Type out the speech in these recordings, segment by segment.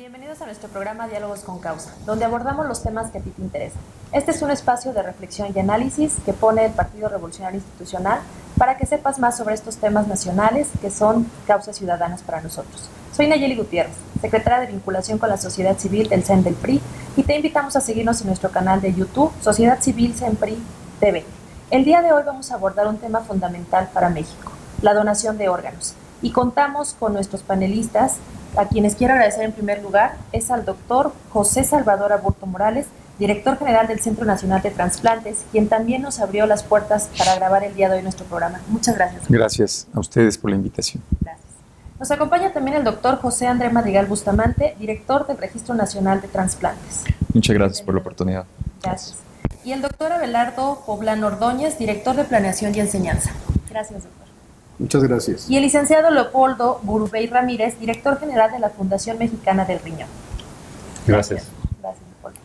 Bienvenidos a nuestro programa Diálogos con Causa, donde abordamos los temas que a ti te interesan. Este es un espacio de reflexión y análisis que pone el Partido Revolucionario Institucional para que sepas más sobre estos temas nacionales que son causas ciudadanas para nosotros. Soy Nayeli Gutiérrez, secretaria de Vinculación con la Sociedad Civil del CEN del PRI, y te invitamos a seguirnos en nuestro canal de YouTube, Sociedad Civil CEN PRI TV. El día de hoy vamos a abordar un tema fundamental para México, la donación de órganos. Y contamos con nuestros panelistas, a quienes quiero agradecer en primer lugar, es al doctor José Salvador Aburto Morales, director general del Centro Nacional de Transplantes, quien también nos abrió las puertas para grabar el día de hoy nuestro programa. Muchas gracias. Gracias a ustedes por la invitación. Gracias. Nos acompaña también el doctor José André Madrigal Bustamante, director del Registro Nacional de Transplantes. Muchas gracias por la oportunidad. Gracias. Y el doctor Abelardo Poblano Ordóñez, director de Planeación y Enseñanza. Gracias, doctor. Muchas gracias. Y el licenciado Leopoldo Burubey Ramírez, director general de la Fundación Mexicana del Riñón. Gracias. Gracias, Leopoldo.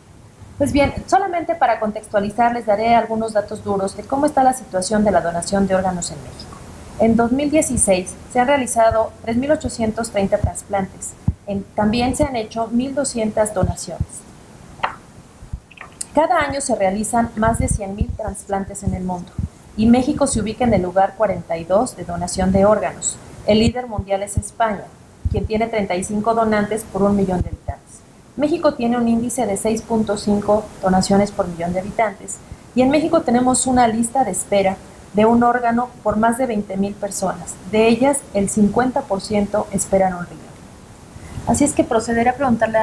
Pues bien, solamente para contextualizar, les daré algunos datos duros de cómo está la situación de la donación de órganos en México. En 2016 se han realizado 3.830 trasplantes. También se han hecho 1.200 donaciones. Cada año se realizan más de 100.000 trasplantes en el mundo. Y México se ubica en el lugar 42 de donación de órganos. El líder mundial es España, quien tiene 35 donantes por 1 millón de habitantes. México tiene un índice de 6.5 donaciones por millón de habitantes, y en México tenemos una lista de espera de un órgano por más de 20.000 personas. De ellas, el 50% esperan un riñón. Así es que procederé a preguntarle,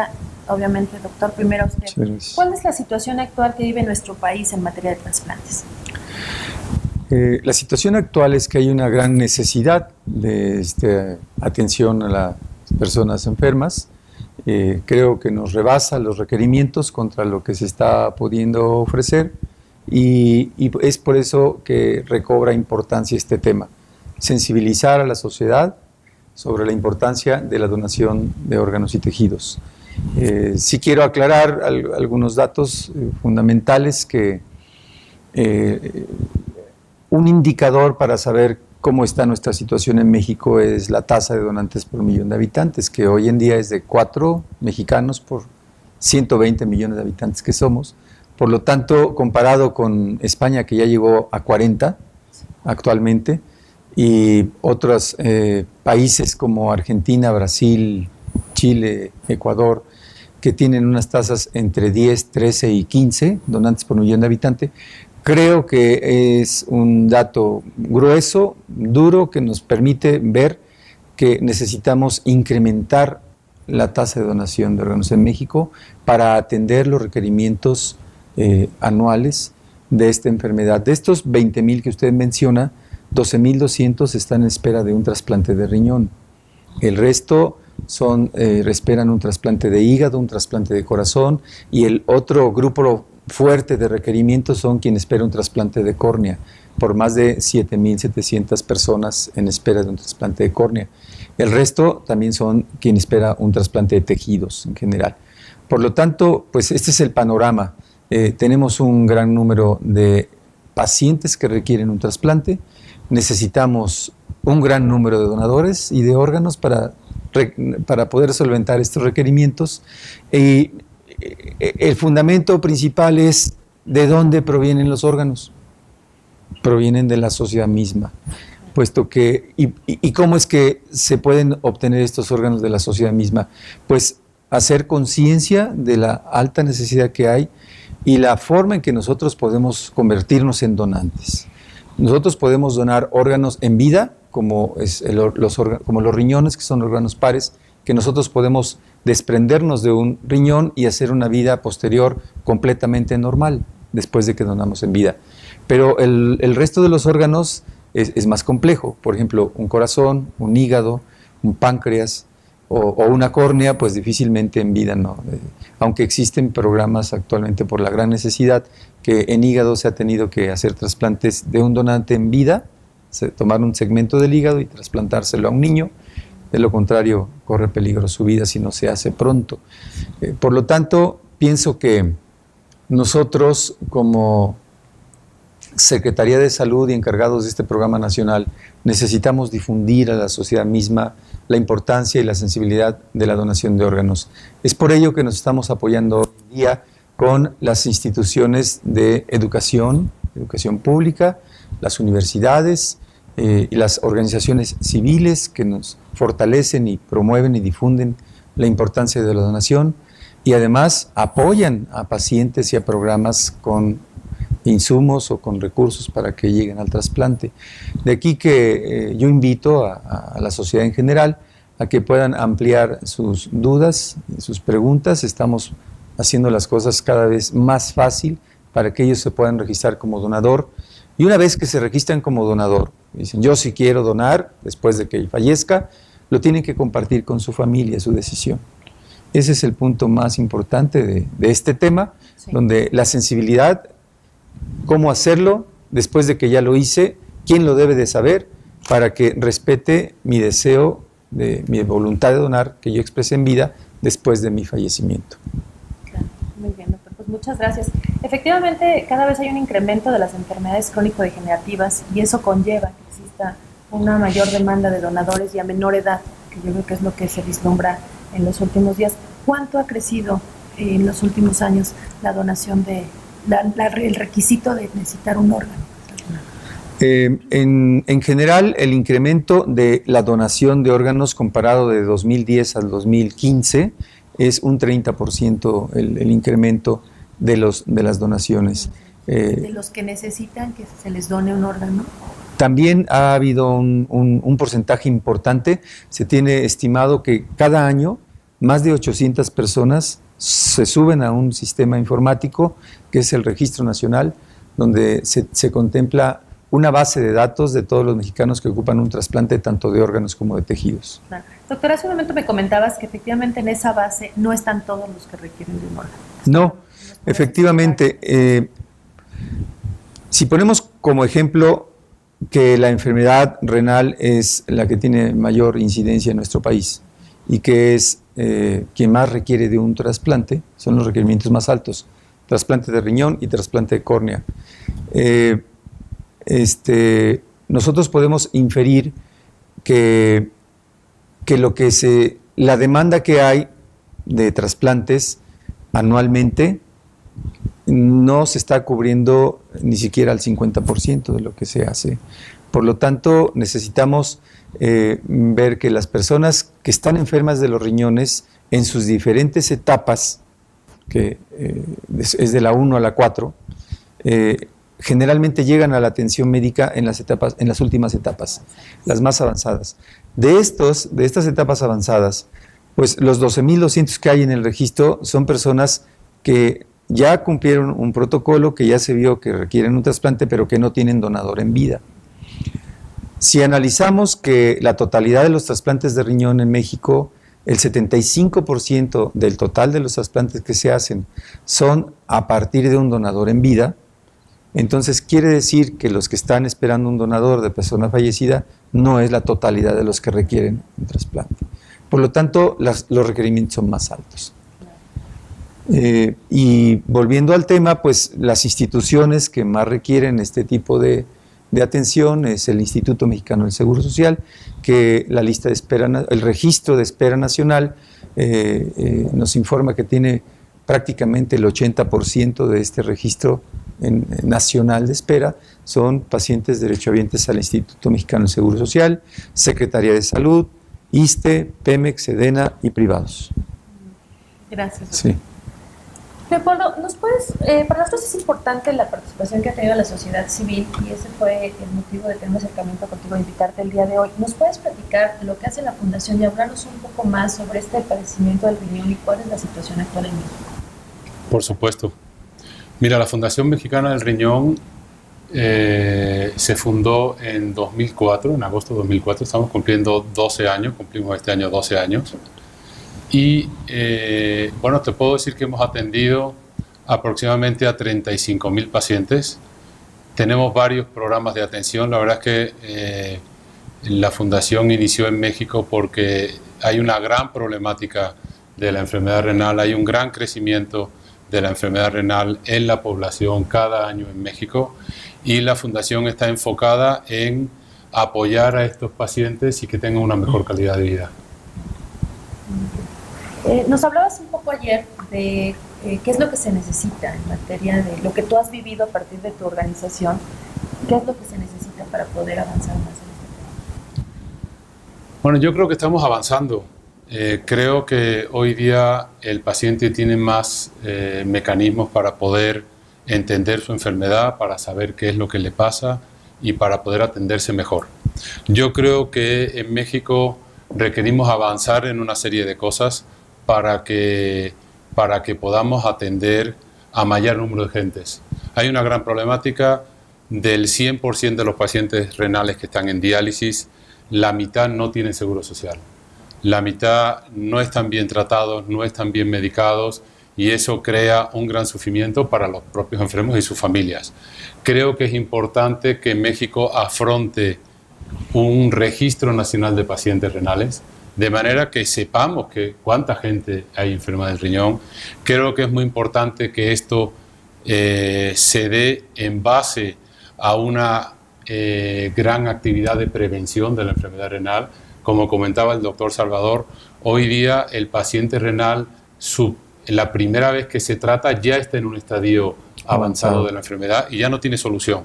obviamente, doctor, primero a usted, ¿cuál es la situación actual que vive nuestro país en materia de trasplantes? La situación actual es que hay una gran necesidad de atención a las personas enfermas. Creo que nos rebasa los requerimientos contra lo que se está pudiendo ofrecer y es por eso que recobra importancia este tema. Sensibilizar a la sociedad sobre la importancia de la donación de órganos y tejidos. Sí quiero aclarar algunos datos fundamentales que un indicador para saber cómo está nuestra situación en México es la tasa de donantes por millón de habitantes, que hoy en día es de 4 mexicanos por 120 millones de habitantes que somos. Por lo tanto, comparado con España, que ya llegó a 40 actualmente, y otros países como Argentina, Brasil, Chile, Ecuador, que tienen unas tasas entre 10, 13 y 15 donantes por millón de habitantes, creo que es un dato grueso, duro, que nos permite ver que necesitamos incrementar la tasa de donación de órganos en México para atender los requerimientos anuales de esta enfermedad. De estos 20.000 que usted menciona, 12.200 están en espera de un trasplante de riñón. El resto esperan un trasplante de hígado, un trasplante de corazón, y el otro grupo fuerte de requerimientos son quienes esperan un trasplante de córnea, por más de 7.700 personas en espera de un trasplante de córnea. El resto también son quienes esperan un trasplante de tejidos en general. Por lo tanto, pues este es el panorama. Tenemos un gran número de pacientes que requieren un trasplante, necesitamos un gran número de donadores y de órganos para poder solventar estos requerimientos. Y el fundamento principal es ¿de dónde provienen los órganos? Provienen de la sociedad misma, puesto que, ¿y cómo es que se pueden obtener estos órganos de la sociedad misma? Pues hacer conciencia de la alta necesidad que hay y la forma en que nosotros podemos convertirnos en donantes. Nosotros podemos donar órganos en vida, como los riñones, que son órganos pares, que nosotros podemos desprendernos de un riñón y hacer una vida posterior completamente normal, después de que donamos en vida. Pero el resto de los órganos es más complejo. Por ejemplo, un corazón, un hígado, un páncreas o una córnea, pues difícilmente en vida no. Aunque existen programas actualmente por la gran necesidad, que en hígado se ha tenido que hacer trasplantes de un donante en vida, tomar un segmento del hígado y trasplantárselo a un niño. De lo contrario, corre peligro su vida si no se hace pronto. Por lo tanto, pienso que nosotros como Secretaría de Salud y encargados de este programa nacional necesitamos difundir a la sociedad misma la importancia y la sensibilidad de la donación de órganos. Es por ello que nos estamos apoyando hoy en día con las instituciones de educación pública, las universidades y las organizaciones civiles que nos fortalecen y promueven y difunden la importancia de la donación y además apoyan a pacientes y a programas con insumos o con recursos para que lleguen al trasplante. De aquí que yo invito a la sociedad en general a que puedan ampliar sus dudas, sus preguntas. Estamos haciendo las cosas cada vez más fácil para que ellos se puedan registrar como donador. Y una vez que se registran como donador, dicen, yo sí quiero donar después de que fallezca, lo tienen que compartir con su familia, su decisión. Ese es el punto más importante de este tema, sí, donde la sensibilidad, cómo hacerlo después de que ya lo hice, quién lo debe de saber para que respete mi deseo, mi voluntad de donar que yo expresé en vida después de mi fallecimiento. Claro, muy bien, doctor. Pues muchas gracias. Efectivamente, cada vez hay un incremento de las enfermedades crónico-degenerativas y eso conlleva que exista una mayor demanda de donadores y a menor edad, que yo creo que es lo que se vislumbra en los últimos días. ¿Cuánto ha crecido en los últimos años la donación el requisito de necesitar un órgano? En general, el incremento de la donación de órganos comparado de 2010 al 2015 es un 30% el incremento de las donaciones. ¿De los que necesitan que se les done un órgano? También ha habido un porcentaje importante. Se tiene estimado que cada año más de 800 personas se suben a un sistema informático que es el Registro Nacional, donde se contempla una base de datos de todos los mexicanos que ocupan un trasplante tanto de órganos como de tejidos. Claro. Doctora, hace un momento me comentabas que efectivamente en esa base no están todos los que requieren de un órgano. No, efectivamente. Si ponemos como ejemplo que la enfermedad renal es la que tiene mayor incidencia en nuestro país y que es quien más requiere de un trasplante, son los requerimientos más altos, trasplante de riñón y trasplante de córnea. Nosotros podemos inferir que la demanda que hay de trasplantes anualmente no se está cubriendo ni siquiera al 50% de lo que se hace. Por lo tanto, necesitamos ver que las personas que están enfermas de los riñones en sus diferentes etapas, que es de la 1 a la 4, generalmente llegan a la atención médica en las últimas etapas, las más avanzadas. De estas etapas avanzadas, pues los 12,200 que hay en el registro son personas que ya cumplieron un protocolo, que ya se vio que requieren un trasplante, pero que no tienen donador en vida. Si analizamos que la totalidad de los trasplantes de riñón en México, el 75% del total de los trasplantes que se hacen son a partir de un donador en vida, entonces quiere decir que los que están esperando un donador de persona fallecida no es la totalidad de los que requieren un trasplante. Por lo tanto, los requerimientos son más altos. Y volviendo al tema, pues las instituciones que más requieren este tipo de atención es el Instituto Mexicano del Seguro Social, que la lista de espera, el registro de espera nacional nos informa que tiene prácticamente el 80% de este registro nacional de espera son pacientes derechohabientes al Instituto Mexicano del Seguro Social, Secretaría de Salud, ISSSTE, Pemex, Sedena y privados. Gracias. Sí. Leopoldo, para nosotros es importante la participación que ha tenido la sociedad civil y ese fue el motivo de tener un acercamiento contigo, de invitarte el día de hoy. ¿Nos puedes platicar lo que hace la Fundación y hablarnos un poco más sobre este padecimiento del riñón y cuál es la situación actual en México? Por supuesto. Mira, la Fundación Mexicana del Riñón se fundó en 2004, en agosto de 2004, estamos cumpliendo 12 años, cumplimos este año 12 años. Y bueno, te puedo decir que hemos atendido aproximadamente a 35,000 pacientes. Tenemos varios programas de atención. La verdad es que la Fundación inició en México porque hay una gran problemática de la enfermedad renal, hay un gran crecimiento de la enfermedad renal en la población cada año en México, y la fundación está enfocada en apoyar a estos pacientes y que tengan una mejor calidad de vida. Nos hablabas un poco ayer de qué es lo que se necesita en materia de lo que tú has vivido a partir de tu organización. ¿Qué es lo que se necesita para poder avanzar más en este tema? Bueno, yo creo que estamos avanzando. Creo que hoy día el paciente tiene más mecanismos para poder entender su enfermedad, para saber qué es lo que le pasa y para poder atenderse mejor. Yo creo que en México requerimos avanzar en una serie de cosas para que podamos atender a mayor número de gentes. Hay una gran problemática. Del 100% de los pacientes renales que están en diálisis, la mitad no tienen seguro social. La mitad no están bien tratados, no están bien medicados, y eso crea un gran sufrimiento para los propios enfermos y sus familias. Creo que es importante que México afronte un registro nacional de pacientes renales, de manera que sepamos cuánta gente hay enferma del riñón. Creo que es muy importante que esto se dé en base a una gran actividad de prevención de la enfermedad renal. Como comentaba el doctor Salvador, hoy día el paciente renal, la primera vez que se trata, ya está en un estadio avanzado de la enfermedad y ya no tiene solución.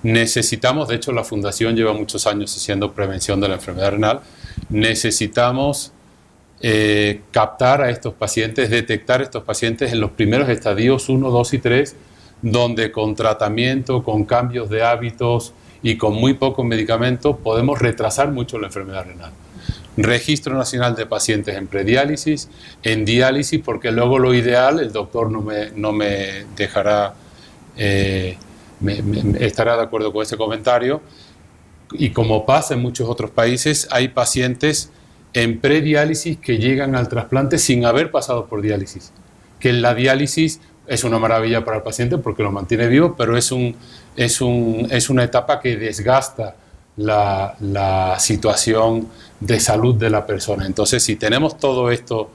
Necesitamos, de hecho la Fundación lleva muchos años haciendo prevención de la enfermedad renal, necesitamos captar a estos pacientes, detectar a estos pacientes en los primeros estadios 1, 2 y 3, donde con tratamiento, con cambios de hábitos y con muy pocos medicamentos podemos retrasar mucho la enfermedad renal. Registro Nacional de Pacientes en prediálisis, en diálisis, porque luego lo ideal, el doctor no me dejará, estará de acuerdo con ese comentario, y como pasa en muchos otros países, hay pacientes en prediálisis que llegan al trasplante sin haber pasado por diálisis, que la diálisis es una maravilla para el paciente porque lo mantiene vivo, pero es una etapa que desgasta la situación de salud de la persona. Entonces, si tenemos todo esto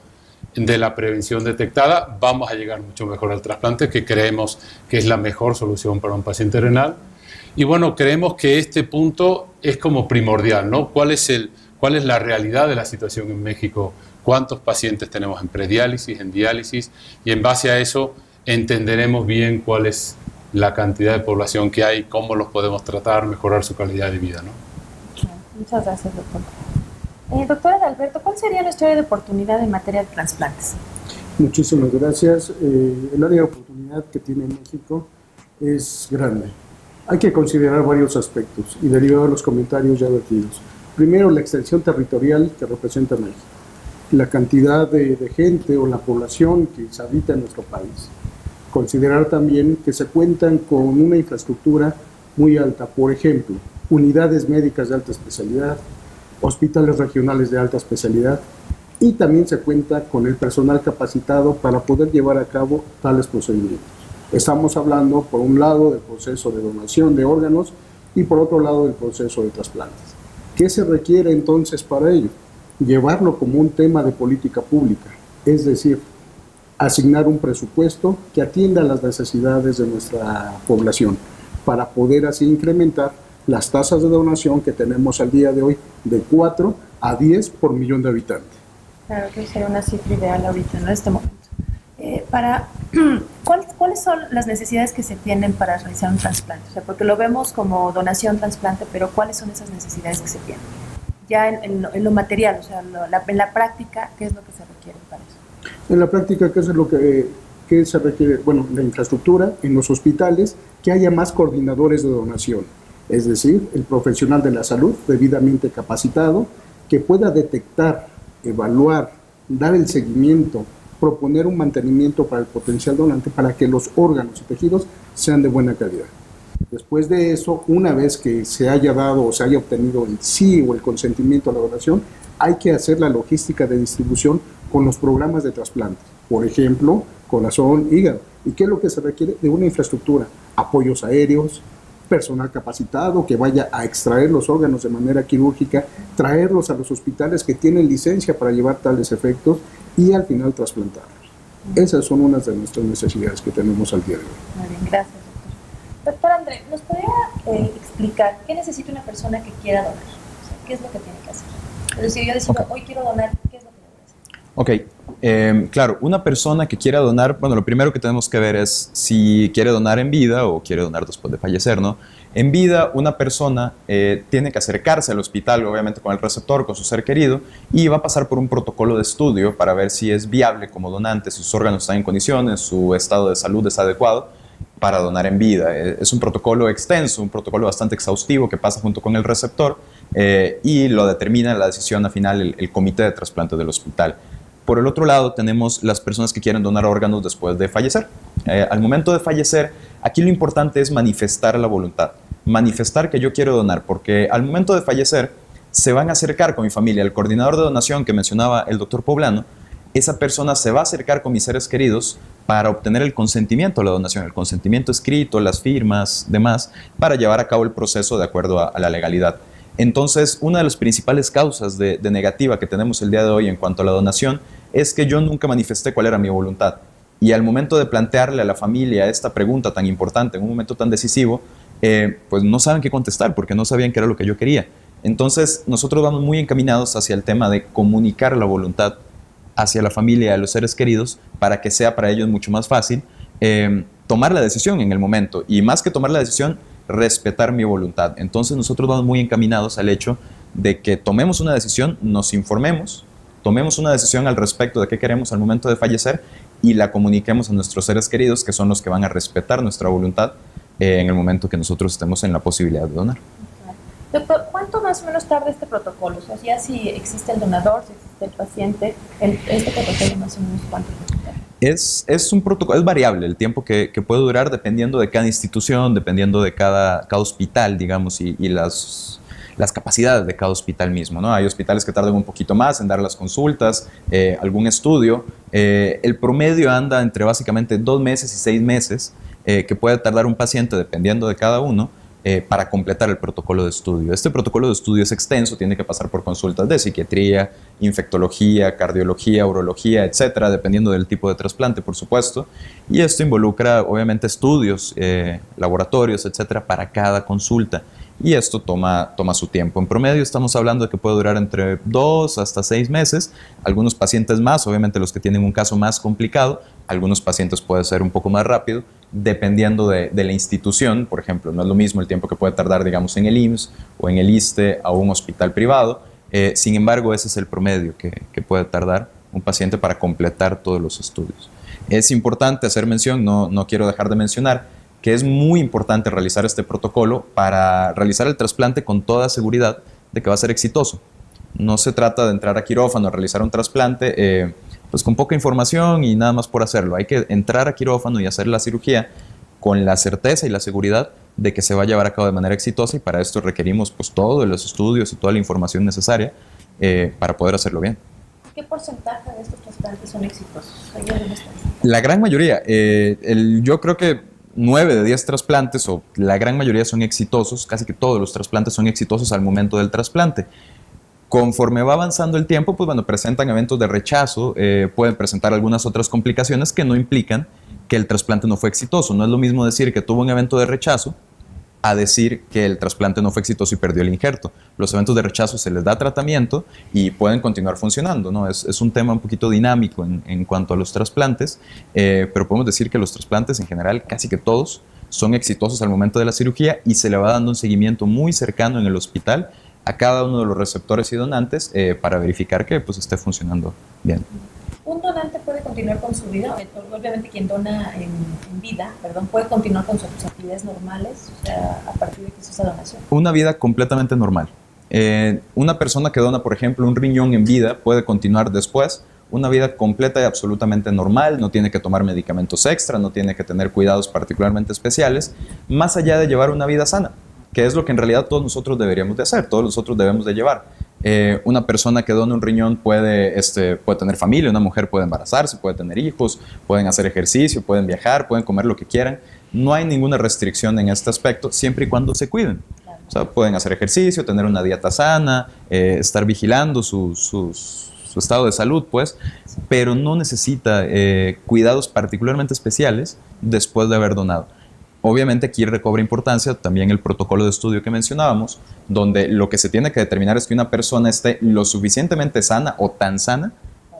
de la prevención detectada, vamos a llegar mucho mejor al trasplante, que creemos que es la mejor solución para un paciente renal. Y bueno, creemos que este punto es como primordial, ¿no? ¿Cuál es la realidad de la situación en México? ¿Cuántos pacientes tenemos en prediálisis, en diálisis? Y en base a eso entenderemos bien cuál es la cantidad de población que hay, cómo los podemos tratar, mejorar su calidad de vida, ¿no? Muchas gracias, doctor. Doctor Adalberto, ¿cuál sería nuestra área de oportunidad en materia de trasplantes? Muchísimas gracias. El área de oportunidad que tiene México es grande. Hay que considerar varios aspectos y derivado de los comentarios ya vertidos. Primero, la extensión territorial que representa México, la cantidad de gente o la población que se habita en nuestro país. Considerar también que se cuentan con una infraestructura muy alta, por ejemplo, unidades médicas de alta especialidad, hospitales regionales de alta especialidad, y también se cuenta con el personal capacitado para poder llevar a cabo tales procedimientos. Estamos hablando, por un lado, del proceso de donación de órganos y por otro lado, del proceso de trasplantes. ¿Qué se requiere entonces para ello? Llevarlo como un tema de política pública, es decir, asignar un presupuesto que atienda las necesidades de nuestra población para poder así incrementar las tasas de donación que tenemos al día de hoy de 4 a 10 por millón de habitantes. Claro que sería una cifra ideal ahorita, ¿no? En este momento. ¿Cuáles son las necesidades que se tienen para realizar un trasplante? O sea, porque lo vemos como donación, trasplante, pero ¿cuáles son esas necesidades que se tienen? Ya en lo material, o sea, en la práctica, ¿qué es lo que se requiere para eso? En la práctica, ¿qué es lo que se requiere? Bueno, la infraestructura en los hospitales, que haya más coordinadores de donación, es decir, el profesional de la salud debidamente capacitado, que pueda detectar, evaluar, dar el seguimiento, proponer un mantenimiento para el potencial donante para que los órganos y tejidos sean de buena calidad. Después de eso, una vez que se haya dado o se haya obtenido el sí o el consentimiento a la donación, hay que hacer la logística de distribución con los programas de trasplante. Por ejemplo, corazón, hígado. ¿Y qué es lo que se requiere? De una infraestructura, apoyos aéreos, personal capacitado que vaya a extraer los órganos de manera quirúrgica, traerlos a los hospitales que tienen licencia para llevar tales efectos y al final trasplantarlos. Esas son unas de nuestras necesidades que tenemos al día de hoy. Muy bien, gracias, doctor. Doctor André, ¿nos podría explicar qué necesita una persona que quiera donar? O sea, ¿qué es lo que tiene que hacer? Es decir, yo decido, hoy quiero donar, ¿qué es lo que debo hacer? Ok, claro, una persona que quiera donar, bueno, lo primero que tenemos que ver es si quiere donar en vida o quiere donar después de fallecer, ¿no? En vida, una persona tiene que acercarse al hospital, obviamente con el receptor, con su ser querido, y va a pasar por un protocolo de estudio para ver si es viable como donante, si sus órganos están en condiciones, su estado de salud es adecuado para donar en vida. Es un protocolo extenso, un protocolo bastante exhaustivo que pasa junto con el receptor y lo determina la decisión al final el comité de trasplante del hospital. Por el otro lado, tenemos las personas que quieren donar órganos después de fallecer. Al momento de fallecer, aquí lo importante es manifestar la voluntad, manifestar que yo quiero donar, porque al momento de fallecer se van a acercar con mi familia. El coordinador de donación que mencionaba el doctor Poblano, esa persona se va a acercar con mis seres queridos para obtener el consentimiento a la donación, el consentimiento escrito, las firmas, demás, para llevar a cabo el proceso de acuerdo a la legalidad. Entonces, una de las principales causas de negativa que tenemos el día de hoy en cuanto a la donación es que yo nunca manifesté cuál era mi voluntad. Y al momento de plantearle a la familia esta pregunta tan importante, en un momento tan decisivo, pues no saben qué contestar porque no sabían qué era lo que yo quería. Entonces, nosotros vamos muy encaminados hacia el tema de comunicar la voluntad hacia la familia, a los seres queridos, para que sea para ellos mucho más fácil tomar la decisión en el momento. Y más que tomar la decisión, respetar mi voluntad. Entonces, nosotros vamos muy encaminados al hecho de que tomemos una decisión, nos informemos, tomemos una decisión al respecto de qué queremos al momento de fallecer y la comuniquemos a nuestros seres queridos, que son los que van a respetar nuestra voluntad en el momento que nosotros estemos en la posibilidad de donar. Doctor, ¿cuánto más o menos tarda este protocolo? O sea, ya si existe el donador, si existe el paciente, este protocolo más o menos ¿cuánto tarda? Es un protocolo, es variable el tiempo que puede durar dependiendo de cada institución, dependiendo de cada hospital, digamos, y las capacidades de cada hospital mismo, ¿no? Hay hospitales que tardan un poquito más en dar las consultas, algún estudio. El promedio anda entre básicamente 2 meses y 6 meses que puede tardar un paciente, dependiendo de cada uno, para completar el protocolo de estudio. Este protocolo de estudio es extenso, tiene que pasar por consultas de psiquiatría, infectología, cardiología, urología, etcétera, dependiendo del tipo de trasplante, por supuesto. Y esto involucra, obviamente, estudios, laboratorios, etcétera, para cada consulta. Y esto toma su tiempo. En promedio estamos hablando de que puede durar entre 2 hasta 6 meses. Algunos pacientes más, obviamente los que tienen un caso más complicado. Algunos pacientes puede ser un poco más rápido, dependiendo de la institución. Por ejemplo, no es lo mismo el tiempo que puede tardar, digamos, en el IMSS o en el ISSSTE a un hospital privado. Sin embargo, ese es el promedio que puede tardar un paciente para completar todos los estudios. Es importante hacer mención, no quiero dejar de mencionar, que es muy importante realizar este protocolo para realizar el trasplante con toda seguridad de que va a ser exitoso. No se trata de entrar a quirófano a realizar un trasplante pues con poca información y nada más por hacerlo. Hay que entrar a quirófano y hacer la cirugía con la certeza y la seguridad de que se va a llevar a cabo de manera exitosa, y para esto requerimos pues todos los estudios y toda la información necesaria para poder hacerlo bien. ¿Qué porcentaje de estos trasplantes son exitosos? ¿Hay alguna estadística? La gran mayoría, yo creo que 9 de 10 trasplantes, o la gran mayoría, son exitosos. Casi que todos los trasplantes son exitosos al momento del trasplante. Conforme va avanzando el tiempo, pues bueno, presentan eventos de rechazo, pueden presentar algunas otras complicaciones que no implican que el trasplante no fue exitoso. No es lo mismo decir que tuvo un evento de rechazo a decir que el trasplante no fue exitoso y perdió el injerto. Los eventos de rechazo se les da tratamiento y pueden continuar funcionando, ¿no? Es un tema un poquito dinámico en cuanto a los trasplantes, pero podemos decir que los trasplantes en general, casi que todos, son exitosos al momento de la cirugía, y se le va dando un seguimiento muy cercano en el hospital a cada uno de los receptores y donantes para verificar que pues esté funcionando bien. ¿Un donante puede continuar con su vida? Obviamente quien dona en vida, puede continuar con sus actividades normales, o sea, a partir de que hizo esa donación. Una vida completamente normal. Una persona que dona, por ejemplo, un riñón en vida puede continuar después una vida completa y absolutamente normal, no tiene que tomar medicamentos extra, no tiene que tener cuidados particularmente especiales, más allá de llevar una vida sana, que es lo que en realidad todos nosotros deberíamos de hacer, todos nosotros debemos de llevar. Una persona que dona un riñón puede tener familia, una mujer puede embarazarse, puede tener hijos, pueden hacer ejercicio, pueden viajar, pueden comer lo que quieran. No hay ninguna restricción en este aspecto, siempre y cuando se cuiden. O sea, pueden hacer ejercicio, tener una dieta sana, estar vigilando su estado de salud, pues. pero no necesita cuidados particularmente especiales después de haber donado. Obviamente aquí recobra importancia también el protocolo de estudio que mencionábamos, donde lo que se tiene que determinar es que una persona esté lo suficientemente sana o tan sana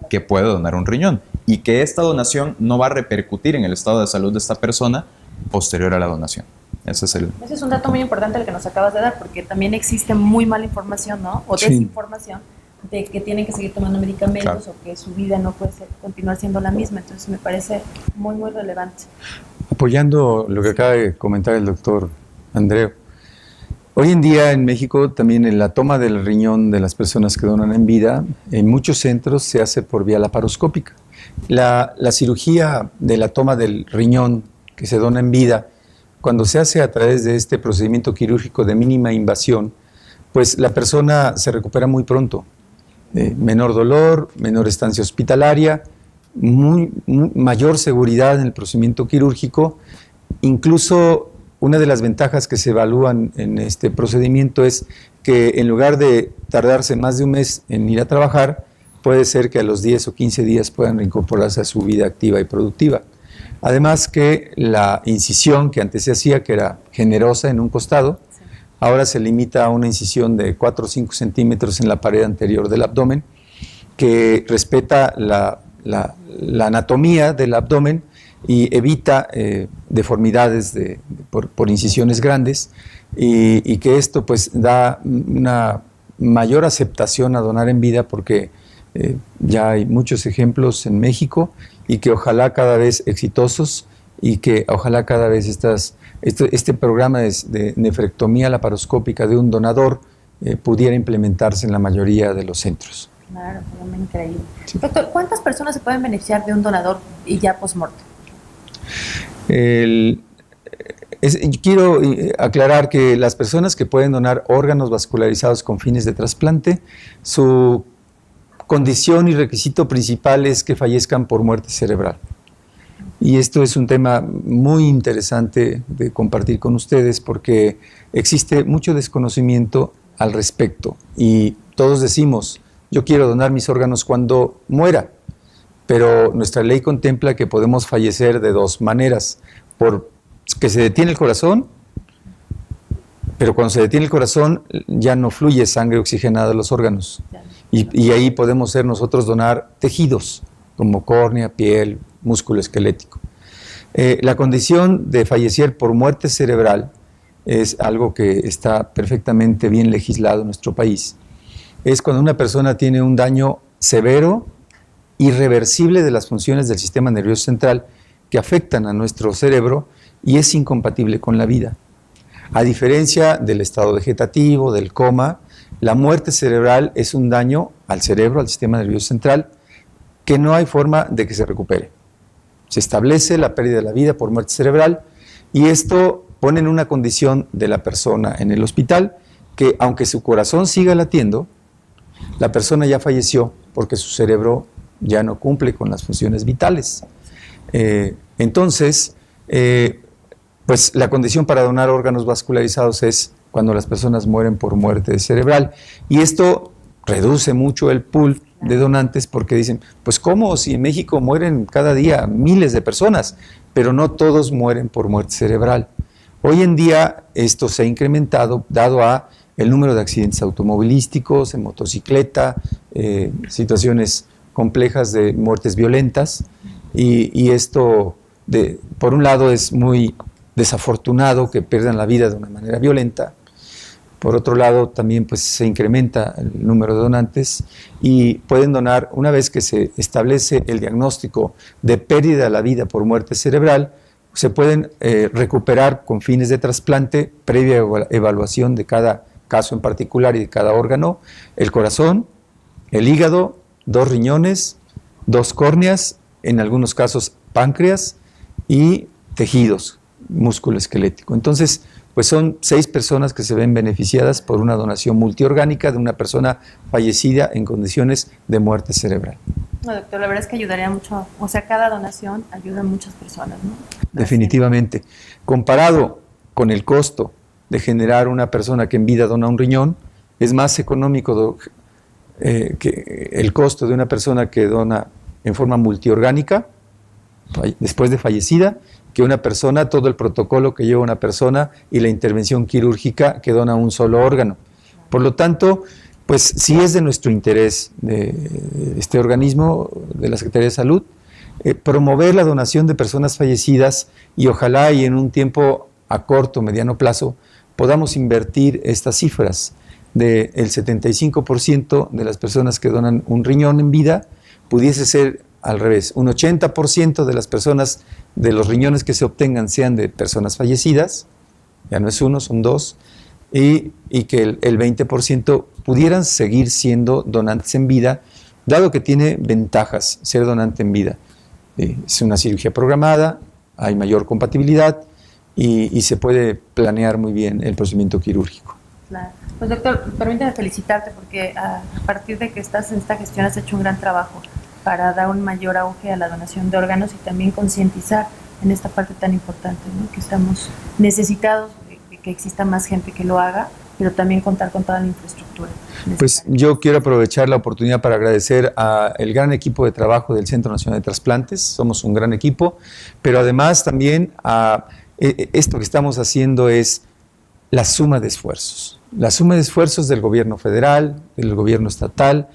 que puede donar un riñón y que esta donación no va a repercutir en el estado de salud de esta persona posterior a la donación. Ese es un dato muy importante el que nos acabas de dar, porque también existe muy mala información, ¿no? O desinformación de que tienen que seguir tomando medicamentos, claro, o que su vida no puede continuar siendo la misma. Entonces me parece muy, muy relevante. Apoyando lo que acaba de comentar el doctor Andreu, hoy en día en México también en la toma del riñón de las personas que donan en vida, en muchos centros se hace por vía laparoscópica. La cirugía de la toma del riñón que se dona en vida, cuando se hace a través de este procedimiento quirúrgico de mínima invasión, pues la persona se recupera muy pronto. Menor dolor, menor estancia hospitalaria, mayor seguridad en el procedimiento quirúrgico. Incluso una de las ventajas que se evalúan en este procedimiento es que en lugar de tardarse más de un mes en ir a trabajar, puede ser que a los 10 o 15 días puedan reincorporarse a su vida activa y productiva. Además que la incisión que antes se hacía, que era generosa en un costado, ahora se limita a una incisión de 4 o 5 centímetros en la pared anterior del abdomen, que respeta la anatomía del abdomen y evita deformidades por incisiones grandes, y que esto pues da una mayor aceptación a donar en vida, porque ya hay muchos ejemplos en México, y que ojalá cada vez exitosos, y que ojalá cada vez este programa de nefrectomía laparoscópica de un donador pudiera implementarse en la mayoría de los centros. Claro, increíble. Sí. Doctor, ¿cuántas personas se pueden beneficiar de un donador y ya post-mortem? Quiero aclarar que las personas que pueden donar órganos vascularizados con fines de trasplante, su condición y requisito principal es que fallezcan por muerte cerebral. Y esto es un tema muy interesante de compartir con ustedes, porque existe mucho desconocimiento al respecto, y todos decimos: yo quiero donar mis órganos cuando muera, pero nuestra ley contempla que podemos fallecer de dos maneras: por que se detiene el corazón, pero cuando se detiene el corazón ya no fluye sangre oxigenada a los órganos, y ahí podemos nosotros donar tejidos como córnea, piel, músculo esquelético. La condición de fallecer por muerte cerebral es algo que está perfectamente bien legislado en nuestro país. Es cuando una persona tiene un daño severo, irreversible de las funciones del sistema nervioso central que afectan a nuestro cerebro y es incompatible con la vida. A diferencia del estado vegetativo, del coma, la muerte cerebral es un daño al cerebro, al sistema nervioso central, que no hay forma de que se recupere. Se establece la pérdida de la vida por muerte cerebral, y esto pone en una condición de la persona en el hospital que, aunque su corazón siga latiendo, la persona ya falleció porque su cerebro ya no cumple con las funciones vitales. Entonces, pues la condición para donar órganos vascularizados es cuando las personas mueren por muerte cerebral, y esto reduce mucho el pool de donantes, porque dicen: pues ¿cómo? Si en México mueren cada día miles de personas, pero no todos mueren por muerte cerebral. Hoy en día esto se ha incrementado dado a el número de accidentes automovilísticos, en motocicleta, situaciones complejas de muertes violentas, y esto por un lado es muy desafortunado que pierdan la vida de una manera violenta. Por otro lado, también pues, se incrementa el número de donantes, y pueden donar una vez que se establece el diagnóstico de pérdida de la vida por muerte cerebral. Se pueden recuperar con fines de trasplante, previa evaluación de cada caso en particular y de cada órgano: el corazón, el hígado, 2 riñones, 2 córneas, en algunos casos páncreas, y tejidos, músculo esquelético. Entonces, pues son 6 personas que se ven beneficiadas por una donación multiorgánica de una persona fallecida en condiciones de muerte cerebral. No, doctor, la verdad es que ayudaría mucho, o sea, cada donación ayuda a muchas personas, ¿no? Definitivamente. Comparado con el costo de generar una persona que en vida dona un riñón, es más económico que el costo de una persona que dona en forma multiorgánica, después de fallecida, que una persona, todo el protocolo que lleva una persona y la intervención quirúrgica que dona un solo órgano. Por lo tanto, pues sí es de nuestro interés de este organismo, de la Secretaría de Salud, promover la donación de personas fallecidas y ojalá y en un tiempo a corto, mediano plazo, podamos invertir estas cifras del 75% de las personas que donan un riñón en vida, pudiese ser al revés, un 80% de las personas, de los riñones que se obtengan sean de personas fallecidas, ya no es uno, son dos, y que el 20% pudieran seguir siendo donantes en vida, dado que tiene ventajas ser donante en vida. Es una cirugía programada, hay mayor compatibilidad y se puede planear muy bien el procedimiento quirúrgico. Claro. Pues doctor, permítame felicitarte porque a partir de que estás en esta gestión has hecho un gran trabajo para dar un mayor auge a la donación de órganos y también concientizar en esta parte tan importante, ¿no? Que estamos necesitados de que exista más gente que lo haga, pero también contar con toda la infraestructura necesaria. Pues yo quiero aprovechar la oportunidad para agradecer al gran equipo de trabajo del Centro Nacional de Trasplantes, somos un gran equipo, pero además también esto que estamos haciendo es la suma de esfuerzos del gobierno federal, del gobierno estatal,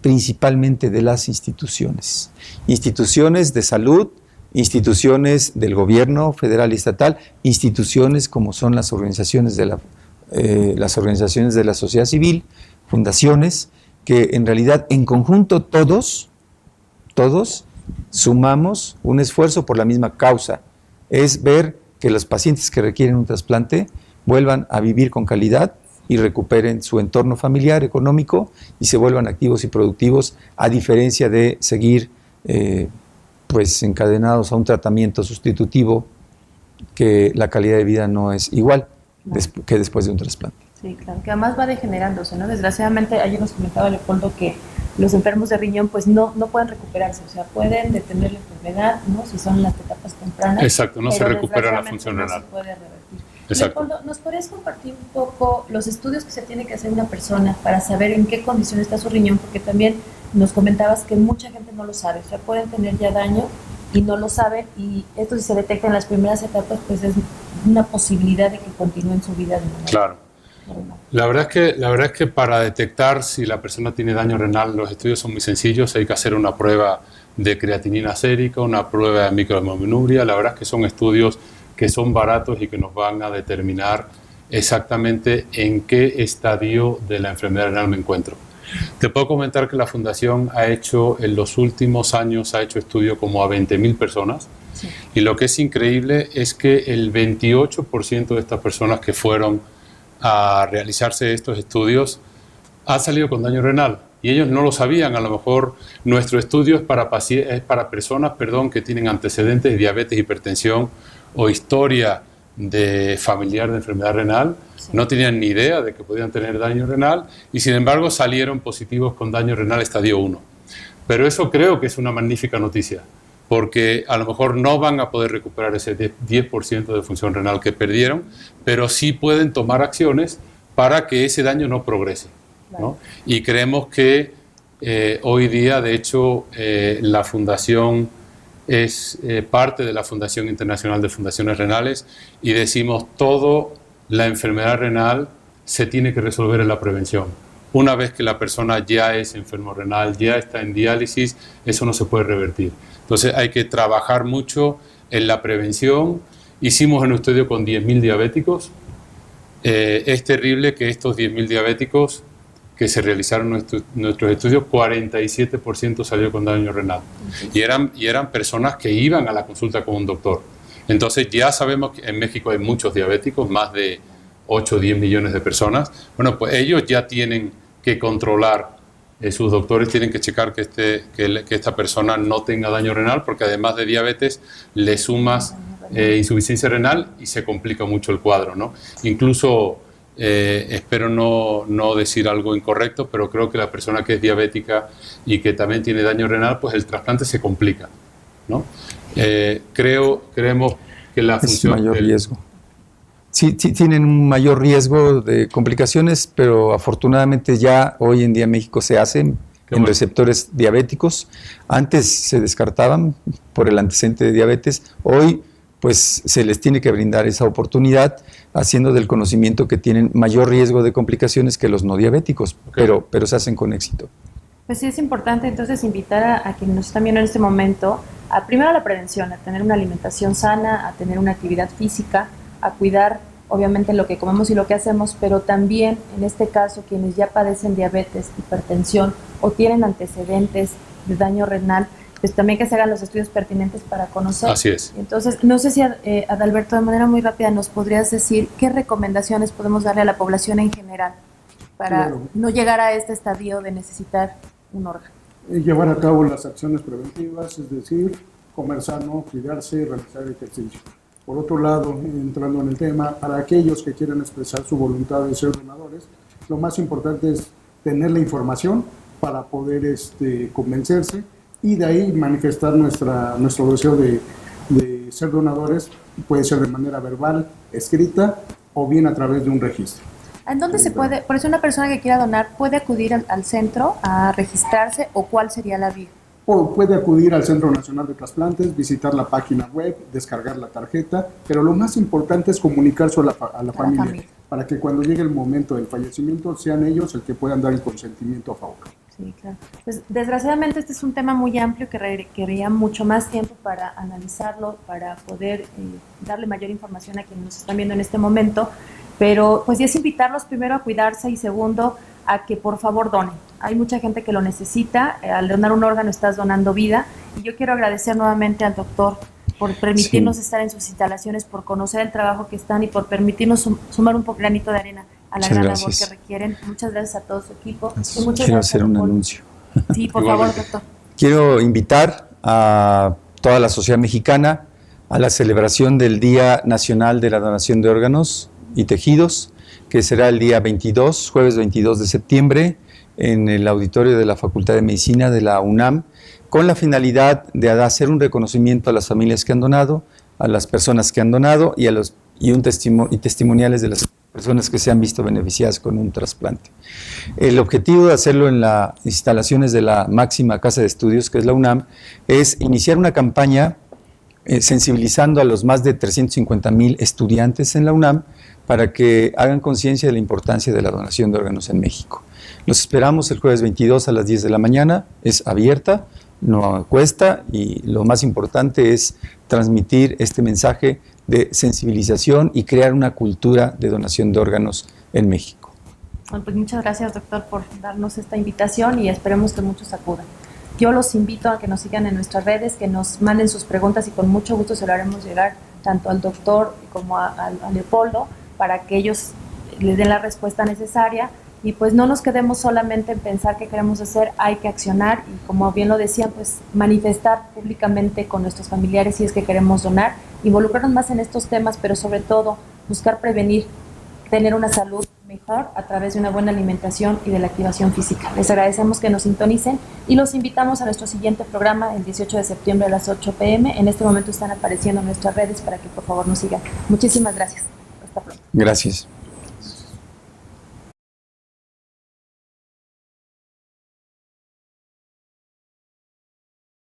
principalmente de las instituciones de salud, instituciones del gobierno federal y estatal, instituciones como son las organizaciones de la sociedad civil, fundaciones, que en realidad en conjunto todos sumamos un esfuerzo por la misma causa, es ver que los pacientes que requieren un trasplante vuelvan a vivir con calidad y recuperen su entorno familiar, económico y se vuelvan activos y productivos, a diferencia de seguir pues encadenados a un tratamiento sustitutivo que la calidad de vida no es igual que después de un trasplante. Sí, claro, que además va degenerándose, ¿no? Desgraciadamente, ayer nos comentaba Leopoldo que los enfermos de riñón pues no pueden recuperarse, o sea, pueden detener la enfermedad, ¿no? Si son en las etapas tempranas. Exacto, no se recupera la función renal. No se puede revertir. Exacto. Leopoldo, ¿nos podrías compartir un poco los estudios que se tiene que hacer una persona para saber en qué condición está su riñón? Porque también nos comentabas que mucha gente no lo sabe, o sea, pueden tener ya daño y no lo saben, y esto si se detecta en las primeras etapas, pues es una posibilidad de que continúen su vida de manera Claro. normal. La verdad es que para detectar si la persona tiene daño renal, los estudios son muy sencillos. Hay que hacer una prueba de creatinina sérica, una prueba de microalbuminuria. La verdad es que son estudios que son baratos y que nos van a determinar exactamente en qué estadio de la enfermedad renal me encuentro. Te puedo comentar que la Fundación ha hecho, en los últimos años, estudios como a 20.000 personas. Sí. Y lo que es increíble es que el 28% de estas personas que fueron a realizarse estos estudios han salido con daño renal. Y ellos no lo sabían. A lo mejor nuestro estudio es para personas que tienen antecedentes de diabetes, hipertensión o historia de familiar de enfermedad renal. Sí. No tenían ni idea de que podían tener daño renal y sin embargo salieron positivos con daño renal estadio 1. Pero eso creo que es una magnífica noticia, porque a lo mejor no van a poder recuperar ese 10% de función renal que perdieron, pero sí pueden tomar acciones para que ese daño no progrese, ¿no? Y creemos que hoy día, de hecho, la Fundación es parte de la Fundación Internacional de Fundaciones Renales y decimos todo la enfermedad renal se tiene que resolver en la prevención. Una vez que la persona ya es enfermo renal, ya está en diálisis, eso no se puede revertir. Entonces hay que trabajar mucho en la prevención. Hicimos un estudio con 10.000 diabéticos. Es terrible que estos 10.000 diabéticos que se realizaron nuestros estudios, 47% salió con daño renal. Y eran personas que iban a la consulta con un doctor. Entonces ya sabemos que en México hay muchos diabéticos, más de 8 o 10 millones de personas. Bueno, pues ellos ya tienen que controlar, sus doctores tienen que checar que esta persona no tenga daño renal, porque además de diabetes le sumas insuficiencia renal y se complica mucho el cuadro, ¿no? Incluso, espero no decir algo incorrecto, pero creo que la persona que es diabética y que también tiene daño renal, pues el trasplante se complica, ¿no? Creemos que la función... Es mayor riesgo. Sí, tienen un mayor riesgo de complicaciones, pero afortunadamente ya hoy en día en México se hacen en bueno. receptores diabéticos. Antes se descartaban por el antecedente de diabetes, hoy pues se les tiene que brindar esa oportunidad, haciendo del conocimiento que tienen mayor riesgo de complicaciones que los no diabéticos, pero se hacen con éxito. Pues sí, es importante entonces invitar a quienes nos están viendo en este momento a primero a la prevención, a tener una alimentación sana, a tener una actividad física, a cuidar obviamente lo que comemos y lo que hacemos, pero también en este caso quienes ya padecen diabetes, hipertensión o tienen antecedentes de daño renal, pues también que se hagan los estudios pertinentes para conocer. Así es. Entonces, no sé si Adalberto, de manera muy rápida nos podrías decir qué recomendaciones podemos darle a la población en general para Claro. no llegar a este estadio de necesitar un órgano. Llevar a cabo las acciones preventivas, es decir, comer sano, cuidarse y realizar ejercicio. Por otro lado, entrando en el tema, para aquellos que quieran expresar su voluntad de ser donadores, lo más importante es tener la información para poder convencerse y de ahí manifestar nuestro deseo de ser donadores, puede ser de manera verbal, escrita o bien a través de un registro. ¿En dónde se puede, por eso una persona que quiera donar, puede acudir al centro a registrarse o cuál sería la vía? Puede acudir al Centro Nacional de Trasplantes, visitar la página web, descargar la tarjeta, pero lo más importante es comunicarse a la familia, para que cuando llegue el momento del fallecimiento sean ellos el que puedan dar el consentimiento a favor. Sí, claro. Pues desgraciadamente este es un tema muy amplio que requeriría mucho más tiempo para analizarlo, para poder darle mayor información a quienes nos están viendo en este momento, pero pues sí es invitarlos primero a cuidarse y segundo a que por favor donen. Hay mucha gente que lo necesita, al donar un órgano estás donando vida y yo quiero agradecer nuevamente al doctor por permitirnos estar en sus instalaciones, por conocer el trabajo que están y por permitirnos sumar un granito de arena a la gran labor que requieren. Muchas gracias a todo su equipo. Y muchas Quiero gracias hacer un anuncio. Sí, por favor, doctor. Quiero invitar a toda la sociedad mexicana a la celebración del Día Nacional de la Donación de Órganos y Tejidos, que será el día 22, jueves 22 de septiembre, en el auditorio de la Facultad de Medicina de la UNAM, con la finalidad de hacer un reconocimiento a las familias que han donado, a las personas que han donado y testimoniales de las personas que se han visto beneficiadas con un trasplante. El objetivo de hacerlo en las instalaciones de la máxima casa de estudios, que es la UNAM, es iniciar una campaña sensibilizando a los más de 350,000 estudiantes en la UNAM para que hagan conciencia de la importancia de la donación de órganos en México. Los esperamos el jueves 22 a las 10 de la mañana, es abierta, no cuesta y lo más importante es transmitir este mensaje de sensibilización y crear una cultura de donación de órganos en México. Bueno, pues muchas gracias, doctor, por darnos esta invitación y esperemos que muchos acudan. Yo los invito a que nos sigan en nuestras redes, que nos manden sus preguntas y con mucho gusto se lo haremos llegar tanto al doctor como a Leopoldo para que ellos les den la respuesta necesaria y pues no nos quedemos solamente en pensar qué queremos hacer, hay que accionar y como bien lo decían, pues manifestar públicamente con nuestros familiares si es que queremos donar, involucrarnos más en estos temas, pero sobre todo buscar prevenir, tener una salud mejor a través de una buena alimentación y de la activación física. Les agradecemos que nos sintonicen y los invitamos a nuestro siguiente programa el 18 de septiembre a las 8 p.m. En este momento están apareciendo en nuestras redes para que por favor nos sigan. Muchísimas gracias. Hasta pronto. Gracias.